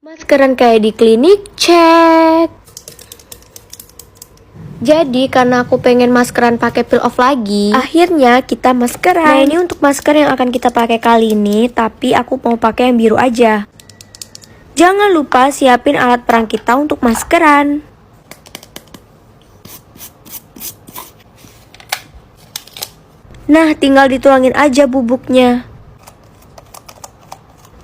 Maskeran kayak di klinik, cek. Jadi karena aku pengen maskeran pakai peel off lagi, akhirnya kita maskeran. Nah, ini untuk masker yang akan kita pakai kali ini, tapi aku mau pakai yang biru aja. Jangan lupa siapin alat perang kita untuk maskeran. Nah, tinggal dituangin aja bubuknya.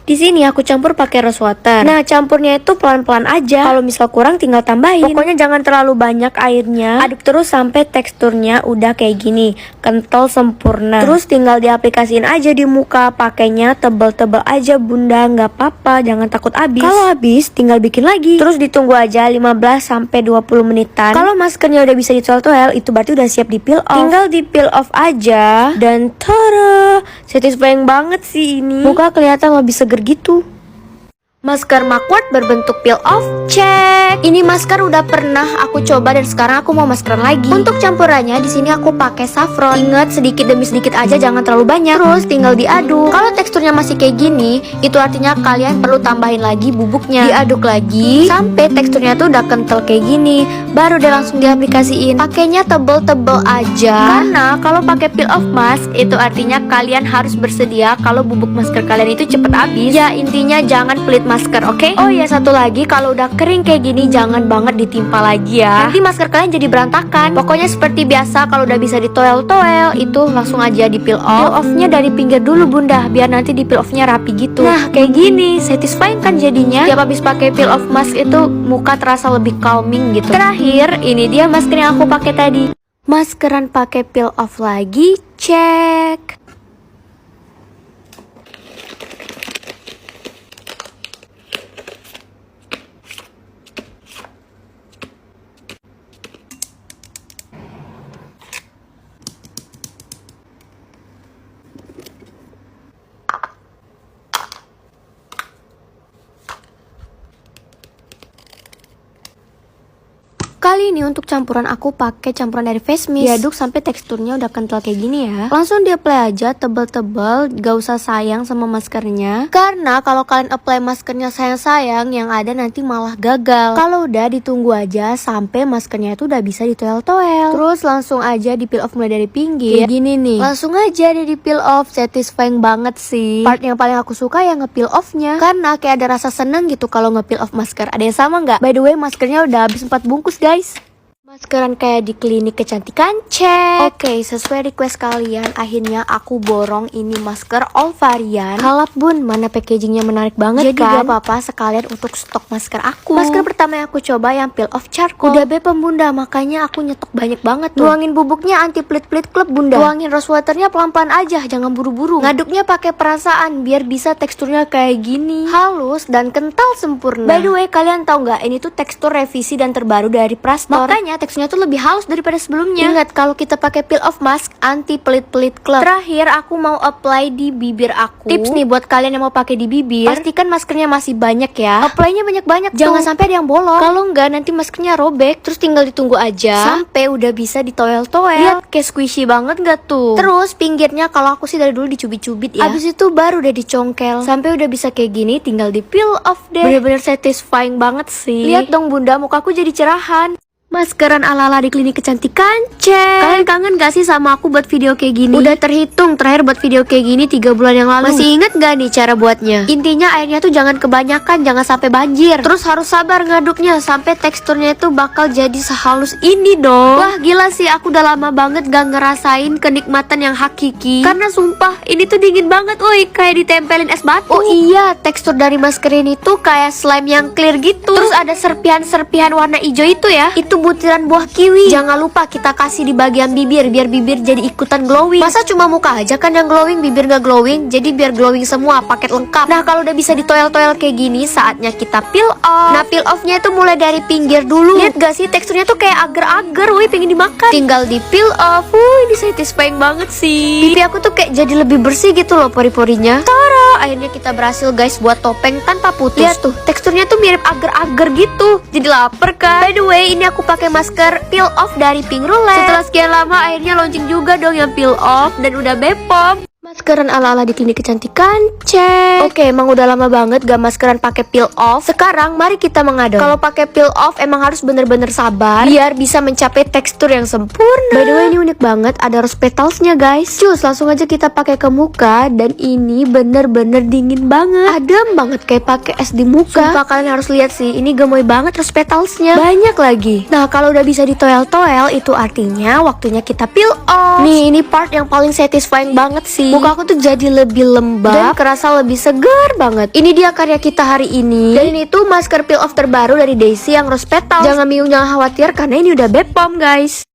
Di sini aku campur pakai rose water. Nah, campurnya itu pelan-pelan aja. Kalau misal kurang tinggal tambahin. Pokoknya jangan terlalu banyak airnya. Aduk terus sampai teksturnya udah kayak gini, kental sempurna. Terus tinggal diaplikasiin aja di muka. Pakainya tebel-tebel aja bunda, nggak apa-apa, jangan takut habis. Kalau habis tinggal bikin lagi. Terus ditunggu aja 15 sampai 20 menitan. Kalau maskernya udah bisa ditoel-toel, itu berarti udah siap di peel off. Tinggal di peel off aja dan tada, satisfying banget sih ini. Muka kelihatan lebih seger gitu. Masker Makward berbentuk peel off, cek. Ini masker udah pernah aku coba dan sekarang aku mau maskeran lagi. Untuk campurannya di sini aku pakai saffron. Ingat sedikit demi sedikit aja, jangan terlalu banyak. Terus tinggal diaduk. Kalau teksturnya masih kayak gini, itu artinya kalian perlu tambahin lagi bubuknya. Diaduk lagi sampai teksturnya tuh udah kental kayak gini. Baru udah langsung diaplikasiin. Pakainya tebel-tebel aja. Karena kalau pakai peel off mask, itu artinya kalian harus bersedia kalau bubuk masker kalian itu cepet habis. Ya intinya jangan pelit masker, oke? Oh ya, satu lagi, kalau udah kering kayak gini jangan banget ditimpa lagi ya. Nanti masker kalian jadi berantakan. Pokoknya seperti biasa, kalau udah bisa ditoel-toel, itu langsung aja di peel off. Peel offnya dari pinggir dulu bunda, biar nanti di peel offnya rapi gitu. Nah kayak gini, satisfying kan jadinya. Tiap habis pakai peel off mask itu muka terasa lebih calming gitu. Terakhir, ini dia masker yang aku pakai tadi. Maskeran pakai peel off lagi, cek. Kali ini untuk campuran aku pakai campuran dari Face Mist. Diaduk sampai teksturnya udah kental kayak gini ya. Langsung di apply aja tebel-tebel, gak usah sayang sama maskernya. Karena kalau kalian apply maskernya sayang-sayang, yang ada nanti malah gagal. Kalau udah ditunggu aja sampai maskernya itu udah bisa ditoel-toel. Terus langsung aja di peel off mulai dari pinggir. Kayak gini nih. Langsung aja di peel off, satisfying banget sih. Part yang paling aku suka yang nge-peel offnya. Karena kayak ada rasa seneng gitu kalau nge-peel off masker. Ada yang sama nggak? By the way, maskernya udah habis 4 bungkus guys. Maskeran kayak di klinik kecantikan, cek. Oke, sesuai request kalian, akhirnya aku borong ini masker all varian. Kalap bun, mana packagingnya menarik banget. Jadi kan? Gak apa-apa sekalian untuk stok masker aku. Masker pertama yang aku coba yang peel off charcoal. Udah bepom bunda, makanya aku nyetok banyak banget tuh. Tuangin bubuknya anti pelit-pelit klub bunda. Tuangin rose waternya pelan-pelan aja, jangan buru-buru. Ngaduknya pakai perasaan biar bisa teksturnya kayak gini, halus dan kental sempurna. By the way, kalian tahu nggak, ini tuh tekstur revisi dan terbaru dari Prastor. Makanya teksturnya tuh lebih halus daripada sebelumnya. Ingat kalau kita pakai peel off mask anti pelit-pelit club. Terakhir aku mau apply di bibir aku. Tips nih buat kalian yang mau pakai di bibir, pastikan maskernya masih banyak ya. Apply-nya banyak-banyak, jangan sampai ada yang bolong. Kalau enggak nanti maskernya robek. Terus tinggal ditunggu aja sampai udah bisa ditoel-toel. Lihat kayak squishy banget nggak tuh? Terus pinggirnya kalau aku sih dari dulu dicubit-cubit ya. Abis itu baru udah dicongkel. Sampai udah bisa kayak gini tinggal di peel off deh. Bener-bener satisfying banget sih. Lihat dong bunda, mukaku jadi cerahan. Maskeran ala-ala di klinik kecantikan, cek. Kalian kangen gak sih sama aku buat video kayak gini? Udah terhitung terakhir buat video kayak gini 3 bulan yang lalu. Masih inget gak nih cara buatnya? Intinya airnya tuh jangan kebanyakan, jangan sampai banjir. Terus harus sabar ngaduknya sampai teksturnya itu bakal jadi sehalus ini dong. Wah gila sih, aku udah lama banget gak ngerasain kenikmatan yang hakiki. Karena sumpah ini tuh dingin banget, woi, kayak ditempelin es batu. Oh iya, tekstur dari masker ini tuh kayak slime yang clear gitu. Terus ada serpihan-serpihan warna hijau itu ya. Itu butiran buah kiwi. Jangan lupa kita kasih di bagian bibir biar bibir jadi ikutan glowing. Masa cuma muka aja kan yang glowing, bibir gak glowing? Jadi biar glowing semua, paket lengkap. Nah kalau udah bisa ditoel-toel kayak gini, saatnya kita peel off. Nah peel offnya itu mulai dari pinggir dulu. Lihat gak sih teksturnya tuh kayak agar-agar, woi, pengen dimakan. Tinggal di peel off. Ini satisfying banget sih. Pipi aku tuh kayak jadi lebih bersih gitu loh pori-porinya. Tara, akhirnya kita berhasil guys buat topeng tanpa putus. Lihat tuh teksturnya tuh mirip agar-agar gitu. Jadi lapar kan? By the way, ini aku pakai masker peel off dari Pink Roulette. Setelah sekian lama akhirnya launching juga dong yang peel off dan udah bepom. Maskeran ala-ala di klinik kecantikan, cek. Oke, emang udah lama banget gak maskeran pakai peel off. Sekarang mari kita mengadon. Kalau pakai peel off emang harus bener-bener sabar biar bisa mencapai tekstur yang sempurna. By the way, ini unik banget, ada rose petalsnya guys. Cus, langsung aja kita pakai ke muka dan ini bener-bener dingin banget. Adem banget kayak pakai es di muka. Sumpah kalian harus lihat sih, ini gemoy banget rose petalsnya. Banyak lagi. Nah, kalau udah bisa ditoel-toel itu artinya waktunya kita peel off. Nih, ini part yang paling satisfying banget sih. Muka aku tuh jadi lebih lembab dan kerasa lebih segar banget. Ini dia karya kita hari ini. Dan ini tuh masker peel off terbaru dari Daisy yang rose petal. Jangan bingung, jangan khawatir karena ini udah Bepom guys.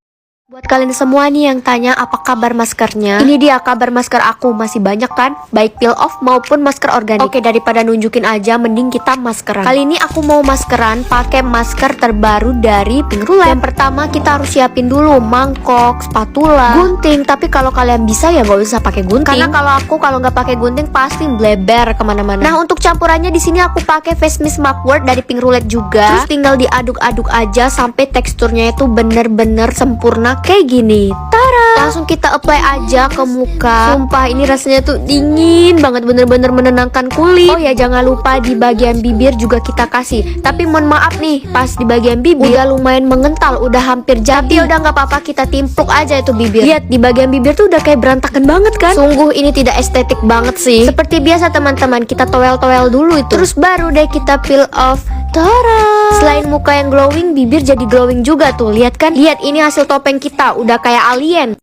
Buat kalian semua nih yang tanya apa kabar maskernya, ini dia kabar masker aku, masih banyak kan, baik peel off maupun masker organik. Oke, daripada nunjukin aja mending kita maskeran. Kali ini aku mau maskeran pakai masker terbaru dari Pink Roulette. Yang pertama kita harus siapin dulu mangkok, spatula, gunting. Tapi kalau kalian bisa ya nggak usah pakai gunting. Karena kalau nggak pakai gunting pasti bleber kemana-mana. Nah, untuk campurannya di sini aku pakai face mist mugwort dari Pink Roulette juga. Terus tinggal diaduk-aduk aja sampai teksturnya itu bener-bener sempurna kayak gini. Tara! Langsung kita apply aja ke muka. Sumpah ini rasanya tuh dingin banget, bener-bener menenangkan kulit. Oh ya, jangan lupa di bagian bibir juga kita kasih. Tapi mohon maaf nih, pas di bagian bibir udah lumayan mengental, udah hampir jadi. Tapi udah nggak apa-apa, kita timpuk aja itu bibir. Lihat di bagian bibir tuh udah kayak berantakan banget kan. Sungguh ini tidak estetik banget sih. Seperti biasa teman-teman, kita toel-toel dulu itu. Terus baru deh kita peel off. Tara! Selain muka yang glowing, bibir jadi glowing juga tuh. Lihat kan? Lihat ini hasil topeng kita, udah kayak alien.